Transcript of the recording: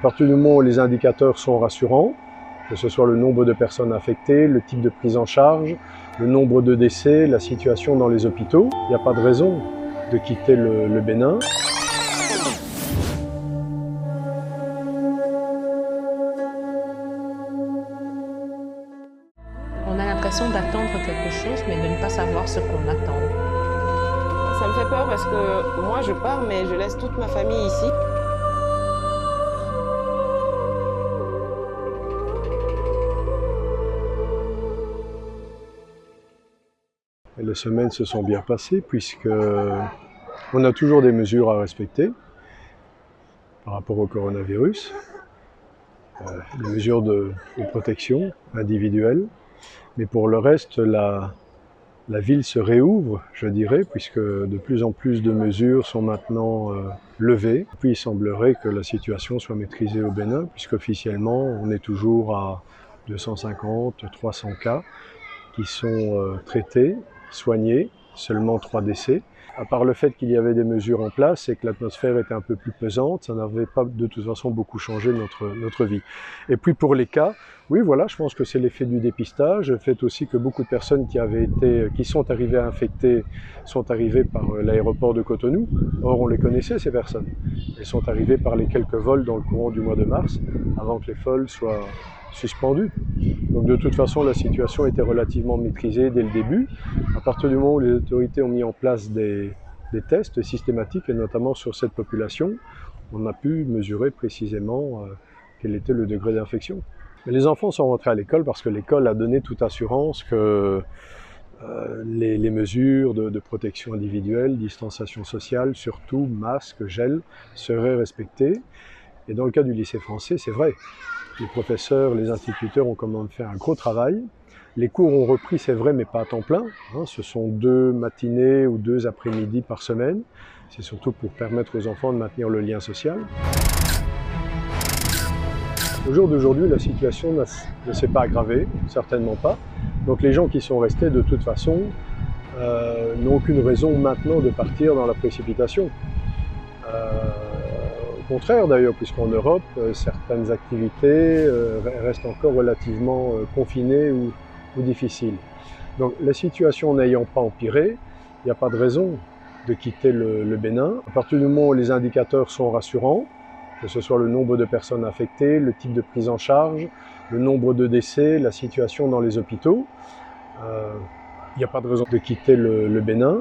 À partir du moment où les indicateurs sont rassurants, que ce soit le nombre de personnes infectées, le type de prise en charge, le nombre de décès, la situation dans les hôpitaux, il n'y a pas de raison de quitter le Bénin. On a l'impression d'attendre quelque chose, mais de ne pas savoir ce qu'on attend. Ça me fait peur parce que moi je pars, mais je laisse toute ma famille ici. Et les semaines se sont bien passées puisque on a toujours des mesures à respecter par rapport au coronavirus, des mesures de protection individuelle. Mais pour le reste, la ville se réouvre, je dirais, puisque de plus en plus de mesures sont maintenant levées. Puis il semblerait que la situation soit maîtrisée au Bénin, puisqu'officiellement on est toujours à 250, 300 cas qui sont traités, soignés, seulement 3 décès. À part le fait qu'il y avait des mesures en place et que l'atmosphère était un peu plus pesante, ça n'avait pas de toute façon beaucoup changé notre vie. Et puis pour les cas, oui voilà, je pense que c'est l'effet du dépistage, le fait aussi que beaucoup de personnes qui sont arrivées à infecter sont arrivées par l'aéroport de Cotonou. Or on les connaissait ces personnes. Elles sont arrivées par les quelques vols dans le courant du mois de mars, avant que les vols soient suspendus. Donc de toute façon, la situation était relativement maîtrisée dès le début. À partir du moment où les autorités ont mis en place des tests systématiques, et notamment sur cette population, on a pu mesurer précisément quel était le degré d'infection. Mais les enfants sont rentrés à l'école parce que l'école a donné toute assurance que les mesures de protection individuelle, distanciation sociale, surtout masque, gel, seraient respectées. Et dans le cas du lycée français, c'est vrai. Les professeurs, les instituteurs ont quand même fait un gros travail. Les cours ont repris, c'est vrai, mais pas à temps plein. Ce sont 2 matinées ou 2 après-midi par semaine. C'est surtout pour permettre aux enfants de maintenir le lien social. Au jour d'aujourd'hui, la situation ne s'est pas aggravée, certainement pas. Donc les gens qui sont restés, de toute façon, n'ont aucune raison maintenant de partir dans la précipitation. Au contraire d'ailleurs, puisqu'en Europe, certaines activités restent encore relativement confinées ou difficiles. Donc la situation n'ayant pas empiré, il n'y a pas de raison de quitter le Bénin. À partir du moment où les indicateurs sont rassurants, que ce soit le nombre de personnes infectées, le type de prise en charge, le nombre de décès, la situation dans les hôpitaux, il n'y a pas de raison de quitter le Bénin.